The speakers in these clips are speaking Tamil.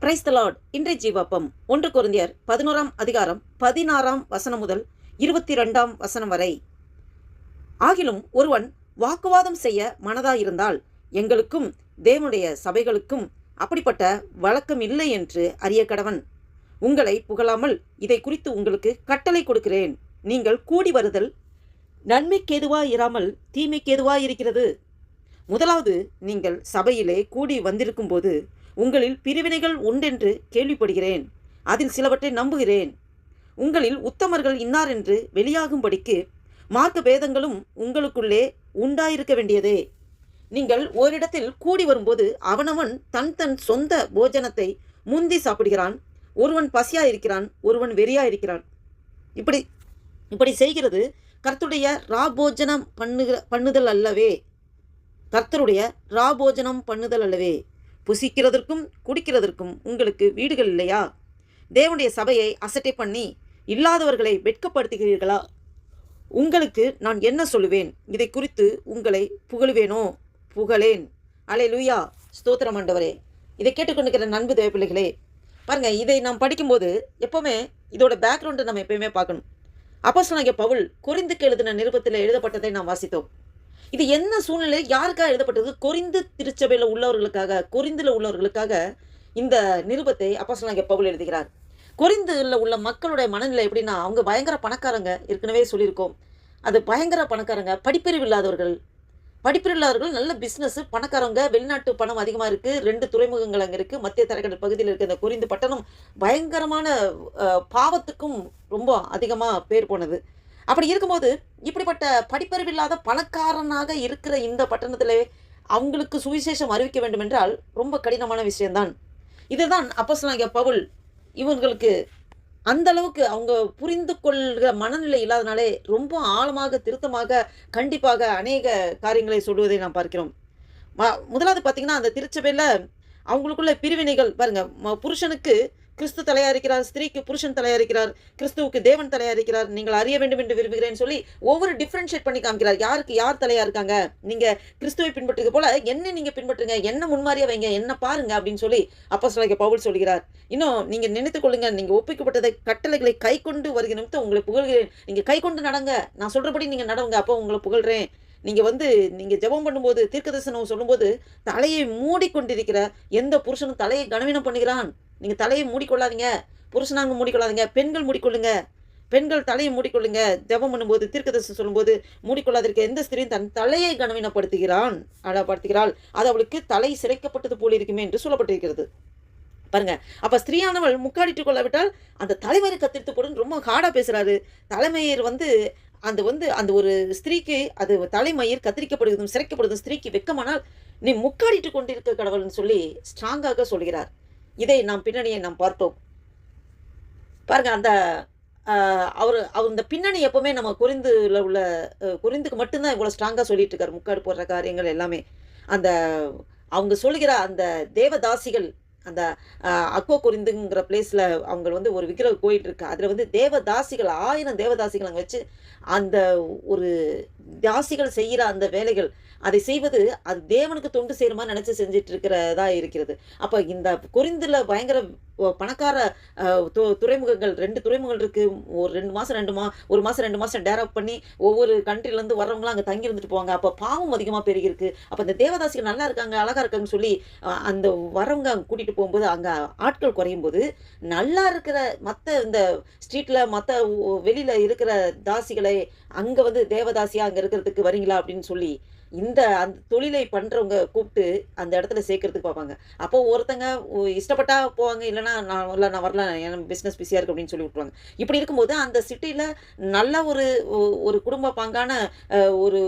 Praise the Lord. இன்றைய ஜீவாப்பம் 1 கொரிந்தியர் 11ஆம் அதிகாரம் 16ஆம் வசனம் முதல் 22ஆம் வசனம் வரை. ஆகிலும் ஒருவன் வாக்குவாதம் செய்ய மனதாயிருந்தால் எங்களுக்கும் தேவனுடைய சபைகளுக்கும் அப்படிப்பட்ட வழக்கம் இல்லை என்று அறிய கடவன். உங்களை புகழாமல் இதை குறித்து உங்களுக்கு கட்டளை கொடுக்கிறேன். நீங்கள் கூடி வருதல் நன்மைக்கேதுவாயிராமல் தீமைக்கேதுவாயிருக்கிறது. முதலாவது, நீங்கள் சபையிலே கூடி வந்திருக்கும் போது உங்களில் பிரிவினைகள் உண்டென்று கேள்விப்படுகிறேன். அதில் சிலவற்றை நம்புகிறேன். உங்களில் உத்தமர்கள் இன்னார் என்று வெளியாகும்படிக்கு மார்க்க பேதங்களும் உங்களுக்குள்ளே உண்டாயிருக்க வேண்டியதே. நீங்கள் ஓரிடத்தில் கூடி வரும்போது அவனவன் தன் தன் சொந்த போஜனத்தை முந்தி சாப்பிடுகிறான். ஒருவன் பசியாயிருக்கிறான், ஒருவன் வெறியாயிருக்கிறான். இப்படி செய்கிறது கர்த்தருடைய ராபோஜனம் பண்ணுதல் அல்லவே. கர்த்தருடைய ராபோஜனம் பண்ணுதல் அல்லவே. புசிக்கிறதற்கும் குடிக்கிறதற்கும் உங்களுக்கு வீடுகள் இல்லையா? தேவனுடைய சபையை அசட்டை பண்ணி இல்லாதவர்களை வெட்கப்படுத்துகிறீர்களா? உங்களுக்கு நான் என்ன சொல்லுவேன்? இதை குறித்து உங்களை புகழுவேனோ? புகழேன். அல்லேலூயா. ஸ்தோத்திரம் ஆண்டவரே. இதை கேட்டுக்கொண்டிருக்கிற நண்பு தேவ பிள்ளைகளே, பாருங்க, இதை நாம் படிக்கும்போது எப்போவுமே இதோட பேக்ரவுண்டை நம்ம எப்பயுமே பார்க்கணும். அப்போஸ்தலனாகிய பவுல் கொரிந்துக்கு எழுதின நிருபத்தில் எழுதப்பட்டதை நாம் வாசித்தோம். இது என்ன சூழ்நிலை, யாருக்காக எழுதப்பட்டது? கொரிந்து திருச்சபையில் உள்ளவர்களுக்காக, கொரிந்தில் உள்ளவர்களுக்காக இந்த நிருபத்தை அப்போஸ்தலனாகிய பவுல் எழுதுகிறார். கொரிந்தில் உள்ள மக்களுடைய மனநிலை எப்படின்னா, அவங்க பயங்கர பணக்காரங்க. ஏற்கனவே சொல்லியிருக்கோம், அது பயங்கர பணக்காரங்க, படிப்பறிவு இல்லாதவர்கள். நல்ல பிஸ்னஸ், பணக்காரங்க, வெளிநாட்டு பணம் அதிகமாக இருக்குது. 2 துறைமுகங்கள் அங்கே இருக்குது. மத்திய தரைக்கடல் பகுதியில் இருக்க இந்த கொரிந்து பட்டணம் பயங்கரமான பாவத்துக்கும் ரொம்ப அதிகமாக பேர் போனது. அப்படி இருக்கும்போது இப்படிப்பட்ட படிப்பறிவில்லாத பணக்காரனாக இருக்கிற இந்த பட்டணத்தில் அவங்களுக்கு சுவிசேஷம் அறிவிக்க வேண்டும் என்றால் ரொம்ப கடினமான விஷயம்தான். இதுதான் அப்போஸ்தலனாகிய பவுல் இவங்களுக்கு அந்த அளவுக்கு அவங்க புரிந்து கொள்கிற மனநிலை இல்லாதனாலே ரொம்ப ஆழமாக, திருத்தமாக, கண்டிப்பாக அநேக காரியங்களை சொல்வதை நாம் பார்க்கிறோம். முதலாவது பார்த்தீங்கன்னா, அந்த திருச்சபையில் அவங்களுக்குள்ள பிரிவினைகள் பாருங்க. புருஷனுக்கு கிறிஸ்து தலையாக இருக்கிறார், ஸ்திரீக்கு புருஷன் தலையாக இருக்கிறார், கிறிஸ்துவுக்கு தேவன் தலையாக இருக்கிறார், நீங்கள் அறிய வேண்டும் என்று விரும்புகிறேன்னு சொல்லி ஒவ்வொரு டிஃப்ரென்ஷியேட் பண்ணி காமிக்கிறார். யாருக்கு யார் தலையாக இருக்காங்க, நீங்கள் கிறிஸ்துவை பின்பற்றுறது போல என்ன நீங்கள் பின்பற்றுங்க, என்ன முன்மாதிரியாக வைங்க, என்ன பாருங்க அப்படின்னு சொல்லி அப்போஸ்தலனாகிய பவுல் சொல்கிறார். இன்னும் நீங்கள் நினைத்துக் கொள்ளுங்க, நீங்கள் ஒப்பிக்கப்பட்டதை கட்டளைகளை கை கொண்டு வருகிற நிமித்தம் உங்களை புகழ்கிறேன். நீங்கள் கை கொண்டு நடங்க, நான் சொல்கிறபடி நீங்கள் நடவுங்க, அப்போ உங்களை புகழ்கிறேன். நீங்கள் ஜெபம் பண்ணும்போது, தீர்க்கதரிசனம் சொல்லும்போது தலையை மூடிக்கொண்டிருக்கிற எந்த புருஷனும் தலையை கனவீனம் பண்ணுகிறான். நீங்கள் தலையை மூடிக்கொள்ளாதீங்க, புருஷனாங்க மூடிக்கொள்ளாதீங்க, பெண்கள் மூடிக்கொள்ளுங்க. பெண்கள் தலையை மூடிக்கொள்ளுங்க. ஜெபம் பண்ணும்போது, தீர்க்கதரிசனம் சொல்லும்போது மூடிக்கொள்ளாதிருக்க எந்த ஸ்திரீயும் தன் தலையை கனவீனப்படுத்துகிறாள். அது அவளுக்கு தலை சிரைக்கப்பட்டது போல் இருக்குமே என்று சொல்லப்பட்டிருக்கிறது. பாருங்க, அப்போ ஸ்திரீயானவள் முக்காடிட்டு கொள்ளாவிட்டால் அந்த தலைமயிரை கத்திரித்து போடுன்னு ரொம்ப ஹார்டாக பேசுகிறாரு. தலைமயிர் அந்த ஒரு ஸ்திரீக்கு அது தலைமயிர் கத்திரிக்கப்படுவதும் சிறைக்கப்படுவதும் ஸ்திரீக்கு வெக்கமானால் நீ முக்காடிட்டு கொண்டிருக்க கடவுள்னு சொல்லி ஸ்ட்ராங்காக சொல்கிறார். இதை நாம் பின்னணியை நாம் பார்த்தோம். பாருங்க, அந்த அவர் இந்த பின்னணி எப்பவுமே நம்ம கொரிந்துக்கு மட்டும்தான் இவ்வளோ ஸ்ட்ராங்காக சொல்லிட்டு இருக்காரு. முக்காடு போடுற காரியங்கள் எல்லாமே அந்த அவங்க சொல்லுகிற அந்த தேவதாசிகள், அந்த அக்கோ கொரிந்துங்கிற பிளேஸில் அவங்க ஒரு விக்கிரக கோயில் இருக்குது. அதில் தேவதாசிகள் 1000 தேவதாசிகள் அங்கே வச்சு அந்த ஒரு தாசிகள் செய்கிற அந்த வேலைகள், அதை செய்வது அது தேவனுக்கு தொண்டு செய்கிற மாதிரி நினச்சி செஞ்சிட்டு இருக்கிறதா இருக்கிறது. அப்போ இந்த கொரிந்தில் பயங்கர பணக்கார துறைமுகங்கள், 2 துறைமுகங்கள் இருக்குது. ஒரு 2 மாதம் 2 மாதம் டேரப் பண்ணி ஒவ்வொரு கண்ட்ரிலேருந்து வர்றவங்களாம் அங்கே தங்கி இருந்துட்டு போவாங்க. அப்போ பாவம் அதிகமாக பெருகிருக்கு. அப்போ இந்த தேவதாசிகள் நல்லா இருக்காங்க, அழகாக இருக்காங்கன்னு சொல்லி அந்த வரவங்க அங்கே கூட்டிகிட்டு போகும்போது அங்கே ஆட்கள் குறையும் போது நல்லா இருக்கிற மற்ற இந்த ஸ்ட்ரீட்டில் மற்ற வெளியில் இருக்கிற தாசிகளை அங்கே தேவதாசியாக அங்கே இருக்கிறதுக்கு வரீங்களா அப்படின்னு சொல்லி அந்த தொழிலை பண்ணுறவங்க கூப்பிட்டு அந்த இடத்துல சேர்க்கறதுக்கு பார்ப்பாங்க. அப்போது ஒருத்தங்க இஷ்டப்பட்டா போவாங்க, இல்லைனா நான் வரல, என் பிஸ்னஸ் பிஸியாக இருக்குது அப்படின்னு சொல்லி விட்டுருவாங்க. இப்படி இருக்கும்போது அந்த சிட்டியில் நல்ல ஒரு குடும்ப பாங்கான ஒரு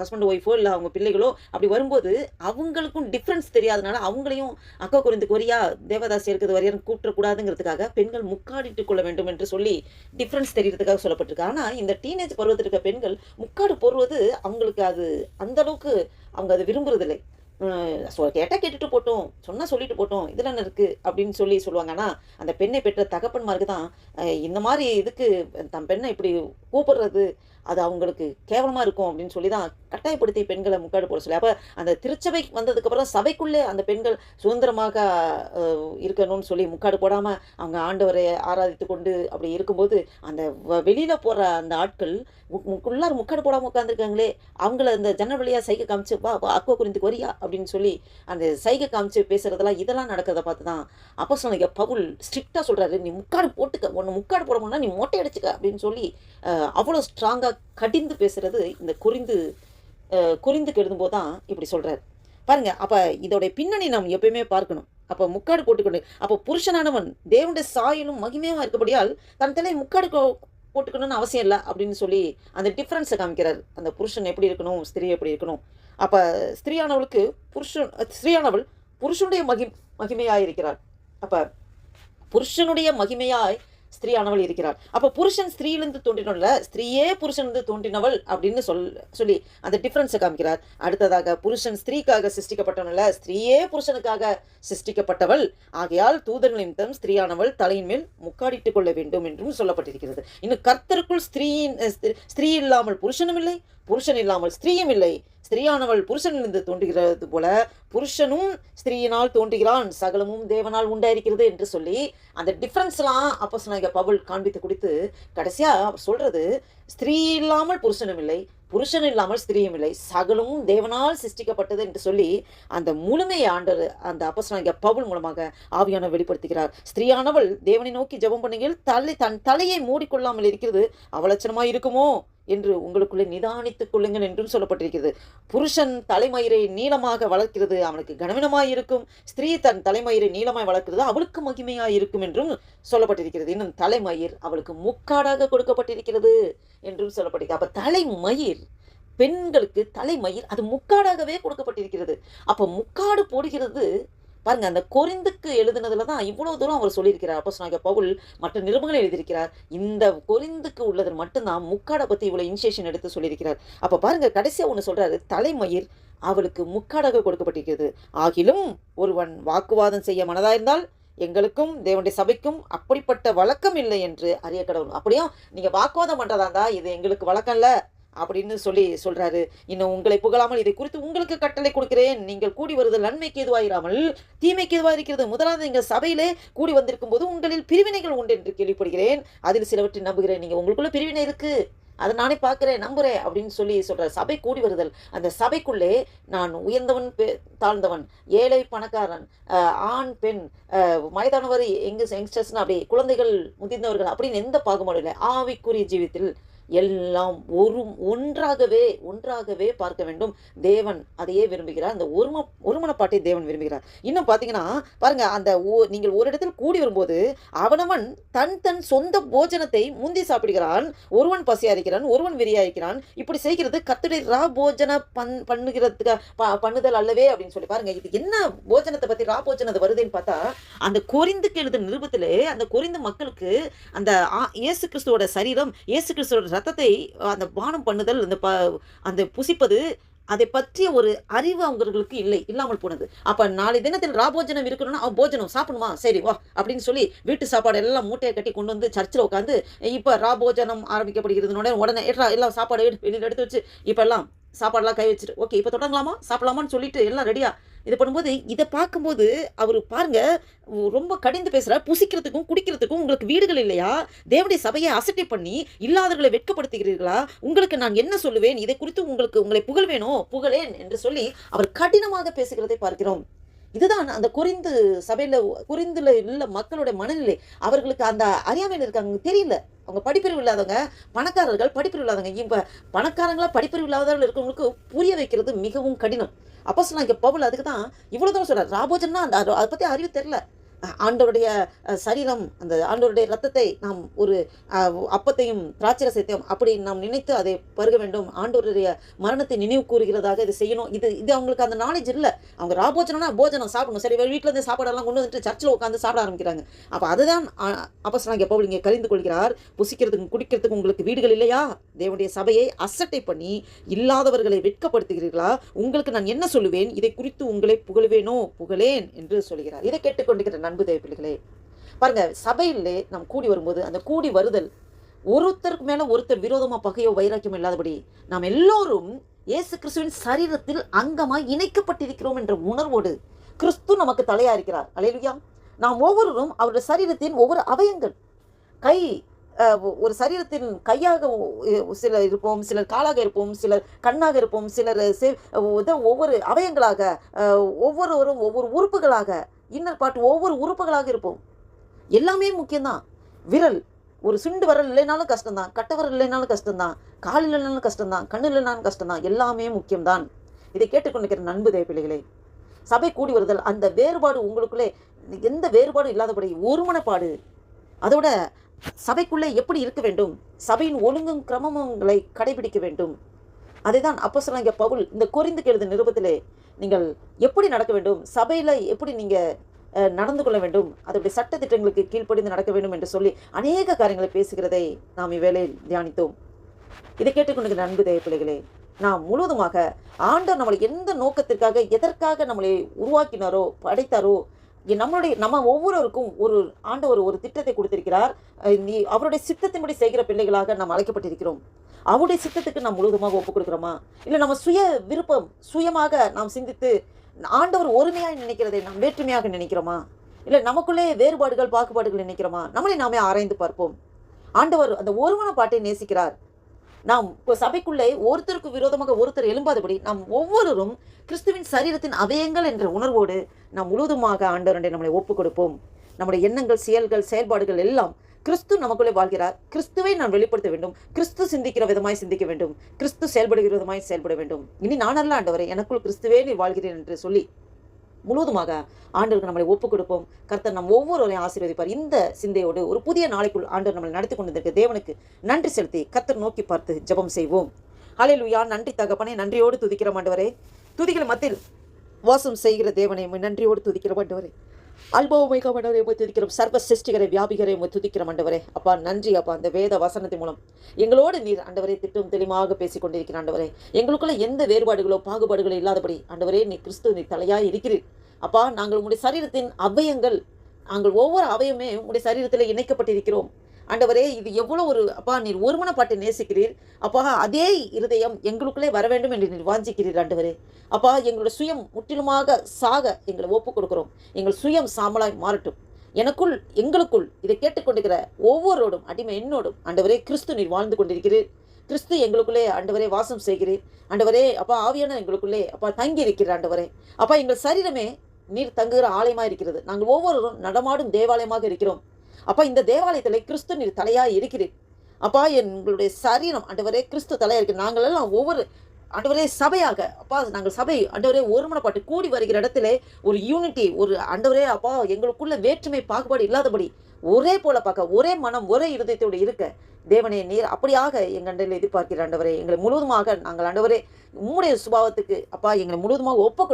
ஹஸ்பண்ட் ஒய்ஃபோ இல்லை அவங்க பிள்ளைகளோ அப்படி வரும்போது அவங்களுக்கும் டிஃப்ரென்ஸ் தெரியாதனால அவங்களையும் அக்கா கொரிந்துக்கு வரியா, தேவதாசி இருக்கிறது வரியான்னு கூப்பிடக்கூடாதுங்கிறதுக்காக பெண்கள் முக்காடிட்டு கொள்ள வேண்டும் என்று சொல்லி டிஃப்ரென்ஸ் தெரியறதுக்காக சொல்லப்பட்டிருக்கு. ஆனால் இந்த டீனேஜ் பருவத்தில் இருக்க பெண்கள் முக்காடு போடுவது அவங்களுக்கு அது அந்த அளவுக்கு அவங்க அதை விரும்புறதில்லை. கேட்டால் கேட்டுட்டு போட்டோம், சொன்னால் சொல்லிட்டு போட்டோம், இதில் என்ன இருக்குது அப்படின்னு சொல்லுவாங்க. ஆனால் அந்த பெண்ணை பெற்ற தகப்பன்மாருக்கு தான் இந்த மாதிரி இதுக்கு தன் பெண்ணை இப்படி கூப்பிடுறது, அது அவங்களுக்கு கேவலமாக இருக்கும் அப்படின்னு சொல்லி தான் கட்டாயப்படுத்தி பெண்களை முக்காடு போட சொல்லி. அப்போ அந்த திருச்சபை வந்ததுக்கப்புறம் சபைக்குள்ளே அந்த பெண்கள் சுதந்திரமாக இருக்கணும்னு சொல்லி முக்காடு போடாமல் அவங்க ஆண்டவரை ஆராதித்து கொண்டு அப்படி இருக்கும்போது அந்த வெளியில் போகிற அந்த ஆட்கள் உள்ளார முக்காடு போடாமல் உட்காந்துருக்காங்களே, அவங்கள அந்த ஜன்னல் வழியாக சைகை காமிச்சு வா வா அக்குவா குறிந்துக்கு வரியா அப்படின்னு சொல்லி அந்த சைகை காமிச்சு பேசுகிறதெல்லாம் இதெல்லாம் நடக்கிறத பார்த்து தான் அப்போஸ்தலனாகிய பவுல் ஸ்ட்ரிக்டாக சொல்கிறாரு, நீ முக்காடு போட்டுக்க, ஒன்று முக்காடு போட முடியல நீ மொட்டை அடிச்சுக்க அப்படின்னு சொல்லி அவ்வளோ ஸ்ட்ராங்காக கடிந்து பேசுகிறது இந்த குறிந்துக்கு எழுதும்போது தான் இப்படி சொல்கிறார் பாருங்க. அப்போ இதோடைய பின்னணி நாம் எப்பயுமே பார்க்கணும். அப்போ முக்காடு போட்டுக்கொண்டு அப்போ புருஷனானவன் தேவனுடைய சாயலும் மகிமையாக இருக்கபடியால் தன் தலையை முக்காடு போட்டுக்கணும்னு அவசியம் இல்லை அப்படின்னு சொல்லி அந்த டிஃப்ரென்ஸை காமிக்கிறார். அந்த புருஷன் எப்படி இருக்கணும், ஸ்திரீ எப்படி இருக்கணும். அப்போ ஸ்திரீயானவள் புருஷனுடைய மகிமையாய் இருக்கிறார். அப்போ புருஷனுடைய மகிமையாய் ஸ்திரீயானவள் இருக்கிறாள். அப்போ புருஷன் ஸ்திரீயிலிருந்து தோன்றினவள், ஸ்திரீயே புருஷனிலிருந்து தோன்றினவள் அப்படின்னு சொல்லி அந்த டிஃப்ரென்ஸை காமிக்கிறார். அடுத்ததாக புருஷன் ஸ்திரீக்காக சிருஷ்டிக்கப்பட்டவள், ஸ்திரீயே புருஷனுக்காக சிருஷ்டிக்கப்பட்டவள். ஆகையால் தூதர்கள் நிமித்தம் ஸ்திரீயானவள் தலையின் மேல் முக்காடிட்டுக் கொள்ள வேண்டும் என்றும் சொல்லப்பட்டிருக்கிறது. இன்னும் கர்த்தருக்குள் ஸ்திரீ இல்லாமல் புருஷனும் இல்லை, புருஷன் இல்லாமல் ஸ்திரீயும் இல்லை. ஸ்திரீயானவள் புருஷனிலிருந்து தோன்றுகிறது போல புருஷனும் ஸ்திரீயினால் தோன்றுகிறான், சகலமும் தேவனால் உண்டாயிருக்கிறது என்று சொல்லி அந்த டிஃப்ரென்ஸ்லாம் அப்போஸ்தலனாகிய பவுல் காண்பித்து கொடுத்து கடைசியாக சொல்றது, ஸ்திரீ இல்லாமல் புருஷனும் இல்லை, புருஷன் இல்லாமல் ஸ்திரீயும் இல்லை, சகலமும் தேவனால் சிருஷ்டிக்கப்பட்டது என்று சொல்லி அந்த முழுமையை ஆண்டவர் அந்த அப்போஸ்தலனாகிய பவுல் மூலமாக ஆவியானவர் வெளிப்படுத்துகிறார். ஸ்திரீயானவள் தேவனை நோக்கி ஜெபம் பண்ணுங்கள், தன் தலையை மூடிக்கொள்ளாமல் இருக்கிறது அவலட்சணமாக இருக்குமோ என்று உங்களுக்குள்ளே நிதானித்துக் கொள்ளுங்கள் என்றும் சொல்லப்பட்டிருக்கிறது. புருஷன் தலைமயிரை நீளமாக வளர்க்கிறது அவனுக்கு கனவீனமாய் இருக்கும், ஸ்திரீ தன் தலைமயிரை நீளமாய் வளர்க்கிறது அவளுக்கு மகிமையாய் இருக்கும் என்றும் சொல்லப்பட்டிருக்கிறது. இன்னும் தலைமயிர் அவளுக்கு முக்காடாக கொடுக்கப்பட்டிருக்கிறது என்றும் சொல்லப்பட்டிருக்கிறது. அப்ப தலைமயிர் பெண்களுக்கு தலைமயிர் அது முக்காடாகவே கொடுக்கப்பட்டிருக்கிறது. அப்ப முக்காடு போடுகிறது பாருங்க. அந்த கொரிந்துக்கு எழுதுனதுல தான் இவ்வளவு தூரம் அவர் சொல்லியிருக்கிறார். அப்போஸ்தலனாகிய பவுல் மற்ற நிருபங்களை எழுதியிருக்கிறார். இந்த கொரிந்துக்கு உள்ளதில் மட்டும்தான் முக்காடை பற்றி இவ்வளோ இனிஷியேஷன் எடுத்து சொல்லியிருக்கிறார். அப்போ பாருங்க கடைசியாக ஒன்று சொல்றாரு, தலைமயிர் அவளுக்கு முக்காடாக கொடுக்கப்பட்டிருக்கிறது. ஆகிலும் ஒருவன் வாக்குவாதம் செய்ய மனதாயிருந்தால் எங்களுக்கும் தேவனுடைய சபைக்கும் அப்படிப்பட்ட வழக்கம் இல்லை என்று அறிய கடவுள். அப்படியும் நீங்க வாக்குவாதம் பண்றதா இருந்தா இது எங்களுக்கு வழக்கம் இல்லை அப்படின்னு சொல்றாரு. இன்னும் உங்களை புகழாமல் இதை குறித்து உங்களுக்கு கட்டளை கொடுக்கிறேன், நீங்கள் கூடி வருதல் நன்மைக்கு எதுவாயிராமல் தீமைக்கு எதுவாக இருக்கிறது. முதலாவது நீங்கள் சபையிலே கூடி வந்திருக்கும் போது உங்களில் பிரிவினைகள் உண்டு என்று கேள்விப்படுகிறேன், அதில் சிலவற்றை நம்புகிறேன். நீங்க உங்களுக்குள்ள பிரிவினை இருக்கு, அதை நானே பார்க்குறேன் நம்புறேன் அப்படின்னு சொல்றாரு. சபை கூடி வருதல், அந்த சபைக்குள்ளே நான் உயர்ந்தவன் தாழ்ந்தவன், ஏழை பணக்காரன், ஆண் பெண், வயதானவர் யங்ஸ்டர்ஸ்னு அப்படி குழந்தைகள் முதிர்ந்தவர்கள் அப்படின்னு எந்த பாகுபாடும் இல்லை. ஆவிக்குரிய ஜீவித்தில் எல்லாம் ஒன்றாகவே பார்க்க வேண்டும். தேவன் அதையே விரும்புகிறார். அந்த ஒருமனப்பாட்டை தேவன் விரும்புகிறார். இன்னும் பார்த்தீங்கன்னா பாருங்க, அந்த நீங்கள் ஒரு இடத்தில் கூடி வரும்போது அவனவன் தன் சொந்த போஜனத்தை முந்தி சாப்பிடுகிறான், ஒருவன் பசியாரிக்கிறான், ஒருவன் வெறியாயிருக்கிறான். இப்படி செய்கிறது கர்த்தருடைய ரா போஜன பண்ணுகிறதுக்கு பண்ணுதல் அல்லவே அப்படின்னு சொல்லி பாருங்க. இது என்ன போஜனத்தை பத்தி ரா போஜனத்தை வருதுன்னு பார்த்தா, அந்த கொரிந்துக்கு எழுதின நிருபத்திலே அந்த கொரிந்து மக்களுக்கு அந்த இயேசு கிறிஸ்துவோட சரீரம், இயேசு கிறிஸ்துவோட ரத்தத்தை அந்த பானம் பண்ணுதல், அந்த புசிப்பது, அதை பற்றிய ஒரு அறிவு அவங்களுக்கு இல்லாமல் போனது. அப்ப நாளை தினத்தில் ராபோஜனம் இருக்கணும்னா போஜனம் சாப்பிடணுமா, சரி வா அப்படின்னு சொல்லி வீட்டு சாப்பாடு எல்லாம் மூட்டையை கட்டி கொண்டு வந்து சர்ச்சில் உட்காந்து இப்ப ராபோஜனம் ஆரம்பிக்கப்படுகிறது உடனே எல்லாம் சாப்பாடு வெளியில் எடுத்து வச்சு இப்ப எல்லாம் சாப்பாடெல்லாம் கை வச்சுட்டு ஓகே இப்போ தொடங்கலாமா சாப்பிடலாமான்னு சொல்லிட்டு எல்லாம் ரெடியா இது பண்ணும்போது இதை பார்க்கும்போது அவர் பாருங்க ரொம்ப கடிந்து பேசுகிறார். புசிக்கிறதுக்கும் குடிக்கிறதுக்கும் உங்களுக்கு வீடுகள் இல்லையா? தேவனுடைய சபையை அசட்டை பண்ணி இல்லாதவர்களை வெட்கப்படுத்துகிறீர்களா? உங்களுக்கு நான் என்ன சொல்லுவேன், இதை குறித்து உங்களை புகழேன் என்று சொல்லி அவர் கடினமாக பேசுகிறதை பார்க்கிறோம். இதுதான் அந்த குறிந்துல உள்ள மக்களுடைய மனநிலை. அவர்களுக்கு அந்த அறியாமையில் இருக்காங்க, தெரியல. அவங்க படிப்பறிவு இல்லாதவங்க, பணக்காரர்கள் படிப்பறிவு இல்லாதவங்க. இப்போ பணக்காரங்களா படிப்பறிவு இல்லாதவர்கள் இருக்கிறவங்களுக்கு புரிய வைக்கிறது மிகவும் கடினம். அப்போஸ்தலனாகிய பவுல் அதுக்கு தான் இவ்வளோ தூரம் சொல்கிறார். ராபோஜன்னா அதை பற்றி அறிவு தெரில. ஆண்டவருடைய சரீரம், அந்த ஆண்டவருடைய ரத்தத்தை நாம் ஒரு அப்பத்தையும் திராட்சரசத்தையும் அப்படி நாம் நினைத்து அதை பருக வேண்டும். ஆண்டவருடைய மரணத்தை நினைவு கூறுகிறதாக இது செய்யணும். இது அவங்களுக்கு அந்த நாலேஜ் இல்லை. அவங்க ராபோஜனம்னா போஜனம் சாப்பிடணும், சரி வீட்டில் இருந்து சாப்பாடெல்லாம் கொண்டு வந்துட்டு சர்ச்சில் உட்காந்து சாப்பிட ஆரம்பிக்கிறாங்க. அப்போ அதுதான் அப்போஸ்தலனாகிய பவுல் இங்கே கரிந்து கொள்கிறார். புசிக்கிறதுக்கும் குடிக்கிறதுக்கும் உங்களுக்கு வீடுகள் இல்லையா? தேவனுடைய சபையை அசட்டை பண்ணி இல்லாதவர்களை வெட்கப்படுத்துகிறீர்களா? உங்களுக்கு நான் என்ன சொல்லுவேன், இதை குறித்து உங்களை புகழேன் என்று சொல்கிறார். இதை கேட்டுக்கொண்டிருக்கிற அன்பு தேவ பிள்ளைகளே, பாருங்க, சபையிலே நாம் கூடி வரும்போது அந்த கூடி வருதல் ஒருத்தருக்கு மேல ஒருத்தர் விரோதமா பகையோ வைராக்கியம் இல்லாதபடி நாம் எல்லோரும் இயேசு கிறிஸ்துவின் சரீரத்தில் அங்கமாய் இணைக்கப்பட்டிருக்கிறோம் என்ற உணர்வோடு கிறிஸ்து நமக்கு தலையா இருக்கிறார். அல்லேலூயா. நாம் ஒவ்வொருவரும் அவருடைய சரீரத்தின் ஒவ்வொரு அவயங்கள். கை ஒரு சரீரத்தின் கையாக சிலர் இருப்போம், சிலர் காலாக இருப்போம், சிலர் கண்ணாக இருப்போம், சிலர் ஒவ்வொரு அவயங்களாக, ஒவ்வொருவரும் ஒவ்வொரு உறுப்புகளாக, இன்னர் பாட்டு ஒவ்வொரு உறுப்புகளாக இருப்போம். எல்லாமே முக்கியம்தான். விரல், ஒரு சுண்டு வரல் இல்லைனாலும் கஷ்டம்தான், கட்ட வரல் இல்லைனாலும் கஷ்டம்தான், கால் இல்லைனாலும் கஷ்டம்தான், கண்ணு இல்லைனாலும் கஷ்டம்தான், எல்லாமே முக்கியம்தான். இதை கேட்டுக்கொண்டிருக்கிற நண்பு தேவ பிள்ளைகளே, சபை கூடி வருதல் அந்த வேறுபாடு உங்களுக்குள்ளே எந்த வேறுபாடும் இல்லாதபடி ஒருமனப்பாடு, அதோட சபைக்குள்ளே எப்படி இருக்க வேண்டும், சபையின் ஒழுங்கும் கிரமங்களை கடைபிடிக்க வேண்டும். அதை தான் அப்போஸ்தலனாகிய பவுல் இந்த கொரிந்துக்கு எழுதின நிருபத்திலே நீங்கள் எப்படி நடக்க வேண்டும், சபையில் எப்படி நீங்கள் நடந்து கொள்ள வேண்டும், அதனுடைய சட்ட திட்டங்களுக்கு கீழ்ப்படிந்து நடக்க வேண்டும் என்று சொல்லி அநேக காரியங்களை பேசுகிறதை நாம் இவ்வேளையில் தியானித்தோம். இதை கேட்டுக்கொண்டு அன்பு தேவ பிள்ளைகளே, நாம் முழுவதுமாக ஆண்டவர் நம்மளை எந்த நோக்கத்திற்காக எதற்காக நம்மளை உருவாக்கினாரோ படைத்தாரோ, நம்ம ஒவ்வொருவருக்கும் ஒரு ஆண்டவர் ஒரு திட்டத்தை கொடுத்திருக்கிறார். அவருடைய சித்தத்தின்படி செய்கிற பிள்ளைகளாக நாம் அழைக்கப்பட்டிருக்கிறோம். அவருடைய சித்தத்துக்கு நாம் முழுவதுமாக ஒப்புக் கொடுக்குறோமா, இல்லை நம்ம சுய விருப்பம் சுயமாக நாம் சிந்தித்து ஆண்டவர் ஒருமையாக நினைக்கிறதை நாம் வேற்றுமையாக நினைக்கிறோமா, இல்லை நமக்குள்ளே வேறுபாடுகள் பாகுபாடுகள் நினைக்கிறோமா? நம்மளை நாமே ஆராய்ந்து பார்ப்போம். ஆண்டவர் அந்த ஒருமனப்பாட்டை நேசிக்கிறார். நாம் சபைக்குள்ளே ஒருத்தருக்கு விரோதமாக ஒருத்தர் எழும்பாதபடி நாம் ஒவ்வொருவரும் கிறிஸ்துவின் சரீரத்தின் அவயங்கள் என்ற உணர்வோடு நாம் முழுவதுமாக ஆண்டவருடைய நம்மளை ஒப்புக் கொடுப்போம். நம்முடைய எண்ணங்கள், செயல்கள், செயல்பாடுகள் எல்லாம் கிறிஸ்து நமக்குள்ளே வாழ்கிறார். கிறிஸ்துவை நான் வெளிப்படுத்த வேண்டும். கிறிஸ்து சிந்திக்கிற விதமாய் சிந்திக்க வேண்டும். கிறிஸ்து செயல்படுகிற விதமாய் செயல்பட வேண்டும். இனி நான் அல்ல ஆண்டவரே, எனக்குள் கிறிஸ்துவே நீ வாழ்கிறேன் என்று சொல்லி முழுவதுமாக ஆண்டவருக்கு நம்மளை ஒப்புக் கொடுப்போம். கர்த்தர் நம் ஒவ்வொருவரையும் ஆசீர்வதிப்பார். இந்த சிந்தையோடு ஒரு புதிய நாளைக்குள் ஆண்டவர் நம்மளை நடத்தி கொண்டிருக்க தேவனுக்கு நன்றி செலுத்தி கர்த்தர் நோக்கி பார்த்து ஜெபம் செய்வோம். ஹல்லேலூயா. நன்றி தகப்பனே, நன்றியோடு துதிக்கிற ஆண்டவரே, துதிக்கிற மத்தியில் வாசம் செய்கிற தேவனை நன்றியோடு துதிக்கிற ஆண்டவரே, அல்போமைக ஆண்டவரே துதிக்கிறோம். சர்வ சிருஷ்டிகரை வியாபிகரை துதிக்கிற ஆண்டவரே. அப்பா நன்றி அப்பா, அந்த வேத வசனத்தின் மூலம் எங்களோடு நீர் ஆண்டவரே திட்டம் தெளிவாக பேசிக் கொண்டிருக்கிற ஆண்டவரே. எங்களுக்குள்ள எந்த வேறுபாடுகளோ பாகுபாடுகளோ இல்லாதபடி ஆண்டவரே நீ கிறிஸ்து நீ தலையாய் இருக்கிறீர். அப்பா நாங்கள் உங்களுடைய சரீரத்தின் அவயங்கள், நாங்கள் ஒவ்வொரு அவயமே உங்களுடைய சரீரத்தில் இணைக்கப்பட்டிருக்கிறோம் ஆண்டவரே. இது எவ்வளோ ஒரு அப்பா, நீர் ஒருமனப்பாட்டை நேசிக்கிறீர் அப்பா. அதே இருதயம் எங்களுக்குள்ளே வர வேண்டும் என்று நீர் வாஞ்சிக்கிறீர் ஆண்டவரே. அப்பா எங்களுடைய சுயம் முற்றிலுமாக சாக எங்களை ஒப்புக் கொடுக்கிறோம். எங்கள் சுயம் சாம்பலாய் மாறட்டும். எங்களுக்குள் இதை கேட்டுக்கொண்டிருக்கிற ஒவ்வொருவரோடும் அடிமை என்னோடும் ஆண்டவரே கிறிஸ்து நீர் வாழ்ந்து கொண்டிருக்கிறீர். கிறிஸ்து எங்களுக்குள்ளே ஆண்டவரே வாசம் செய்கிறீர் ஆண்டவரே. அப்பா ஆவியான எங்களுக்குள்ளே அப்பா தங்கி இருக்கிற ஆண்டவரே. அப்பா எங்கள் சரீரமே நீர் தங்குகிற ஆலயமாக இருக்கிறது. நாங்கள் ஒவ்வொருவரும் நடமாடும் தேவாலயமாக இருக்கிறோம். அப்பா இந்த தேவாலயத்தில் கிறிஸ்து நீர் தலையாக இருக்கிறீர் அப்பா. எங்களுடைய சரீரம் ஆண்டவரே கிறிஸ்து தலையாக இருக்கு. நாங்கள் எல்லாம் ஒவ்வொரு ஆண்டவரே சபையாக அப்பா, நாங்கள் சபை ஆண்டவரே ஒருமனப்பாட்டு கூடி வருகிற இடத்துல ஒரு யூனிட்டி, ஒரு ஆண்டவரே அப்பா எங்களுக்குள்ள வேற்றுமை பாகுபாடு இல்லாதபடி ஒரே போல பார்க்க, ஒரே மனம் ஒரே இருதயத்தோடு இருக்க தேவனே நீர் அப்படியாக எங்கள் அண்டையில் எதிர்பார்க்கிற ஆண்டவரே. எங்களை முழுவதுமாக நாங்கள் ஆண்டவரே உம்முடைய சுபாவத்துக்கு அப்பா எங்களை முழுவதுமாக ஒப்புக்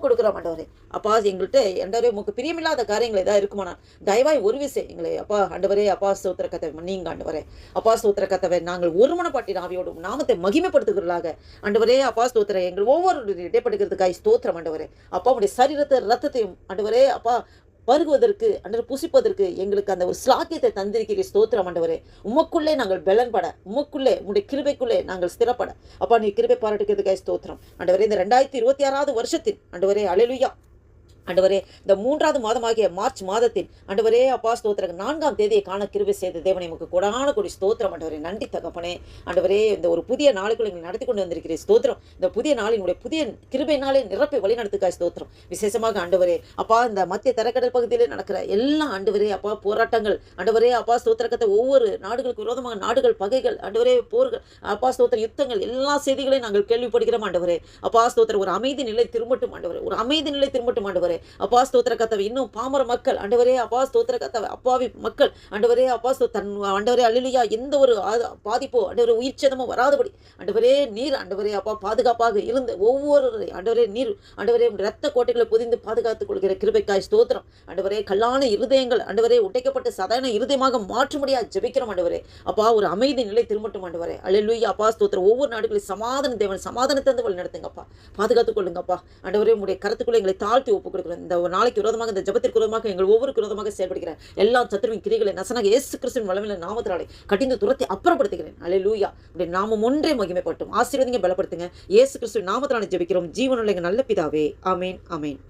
கொடுக்குறோம் ஆண்டவரே. அப்பா எங்கள்கிட்ட ஆண்டவரே உங்களுக்கு பிரியமில்லாத காரியங்கள் ஏதாவது இருக்குமானா தயவாய் ஒரு விஷயம் எங்களை அப்பா ஆண்டவரே அப்பா ஸ்தோத்திர கத்தவை நீங்கள் ஆண்டவரே அப்பா ஸ்தோத்திர கத்தவை நாங்கள் ஒருமனப்பாட்டின் ஆவியோடும் நாமத்தை மகிமைப்படுத்துகிறதாக ஆண்டவரே அப்பா ஸ்தோத்திர எங்கள் ஒவ்வொரு இடைப்படுகிறதுக்காய் ஸ்தோத்திரம் ஆண்டவரே. அப்பா உடைய சரீரத்தை ரத்தத்தையும் ஆண்டவரே அப்பா பருகுவதற்கு அன்று புசிப்பதற்கு எங்களுக்கு அந்த ஒரு ஸ்லாக்கியத்தை தந்திருக்கிற ஸ்தோத்திரம் ஆண்டவரே. உமக்குள்ளே நாங்கள் பலன்பட, உமக்குள்ளே உங்களுடைய கிருபைக்குள்ளே நாங்கள் ஸ்திரப்பட அப்பா நீ கிருபை பாராட்டுக்கிறதுக்காக ஸ்தோத்திரம் ஆண்டவரே. இந்த 2026 வருஷத்தின் ஆண்டவரே அல்லேலூயா ஆண்டவரே, இந்த 3வது மாதமாகிய மார்ச் மாதத்தின் ஆண்டவரே அப்பா ஸ்தோத்திரம் 4ஆம் தேதியை காண கிருபை செய்த தேவனை நமக்கு கொடான கொடி ஸ்தோத்திரம் ஆண்டவரே. நன்றி தகப்பனே ஆண்டவரே. இந்த ஒரு புதிய நாளுக்குள் எங்களை நடத்தி கொண்டு வந்திருக்கிறேன் ஸ்தோத்திரம். இந்த புதிய நாளினுடைய புதிய கிருபையினாலே நிரப்பி வழிநடத்துக்காய் ஸ்தோத்திரம். விசேஷமாக ஆண்டவரே அப்பா இந்த மத்திய தரைக்கடல் பகுதியிலே நடக்கிற எல்லா ஆண்டவரே அப்பா போராட்டங்கள் ஆண்டவரே அப்பா ஸ்தோத்திரக்கத்தை ஒவ்வொரு நாடுகளுக்கு விரோதமாக நாடுகள் பகைகள் ஆண்டவரே போர்கள் அப்பா ஸ்தோத்திர யுத்தங்கள் எல்லா செய்திகளையும் நாங்கள் கேள்விப்படுகிறோம் ஆண்டவரே. அப்பா ஸ்தோத்திரம் ஒரு அமைதி நிலை திரும்பட்டும் ஆண்டவரே, ஒரு அமைதி நிலை திரும்பட்டும் ஆண்டவரே. அப்பா ஸ்தோத்திர கத்தவை இன்னும் பாமர மக்கள் ஆண்டவரே அப்பா ஸ்தோத்திர கத்தவை அப்பாவி மக்கள் ஆண்டவரே அப்பா தன் ஆண்டவரே அல்லேலூயா எந்த ஒரு பாதிப்போ ஆண்டவரே உயிர் சேதமோ வராதபடி ஆண்டவரே நீர் ஆண்டவரே அப்பா பாதுகாப்பாக இருந்து ஒவ்வொரு ஆண்டவரே நீர் ஆண்டவரே இரத்த கோட்டைகளை புதிந்து பாதுகாத்துக் கொள்கிற கிருபைக்காய் ஸ்தோத்திரம் ஆண்டவரே. கல்லான இருதயங்கள் ஆண்டவரே உடைக்கப்பட்ட சாதாரண இருதயமாக மாற்றும்படியாக ஜெபிக்கிறோம் ஆண்டவரே. அப்பா ஒரு அமைதி நிலை திரும்பட்டும் ஆண்டவரே அல்லேலூயா அப்பா ஸ்தோத்திரம். ஒவ்வொரு நாடுகளில் சமாதான தேவன் சமாதானத்தை வழி நடத்துங்கப்பா, பாதுகாத்துக் கொள்ளுங்கப்பா ஆண்டவரே. உங்களுடைய கருத்துக்குள்ள எங்களை தாழ்த்தி ஒப்புக்கிறோம் செயல்படுகிறோம். இந்த ஒரு நாளைக்கு விரோதமாக, இந்த ஜெபத்திற்கு விரோதமாக, எங்கள் ஒவ்வொருக்கு விரோதமாக செயல்படுகிறேன் எல்லா சத்துருவின் கிரிகளை நசனாக இயேசு கிறிஸ்துவின் வல்லமையுள்ள நாமத்தினாலே கடிந்து துரத்தி அப்புறப்படுத்துகிறேன். அல்லேலூயா. உடைய நாமம் ஒன்றே மகிமைப்பட்டும். ஆசீர்வதிங்க, பலப்படுத்துங்க. இயேசு கிறிஸ்துவின் நாமத்தினாலே ஜெபிக்கிறோம் ஜீவனுள்ள எங்கள் நல்ல பிதாவே. ஆமென், ஆமென்.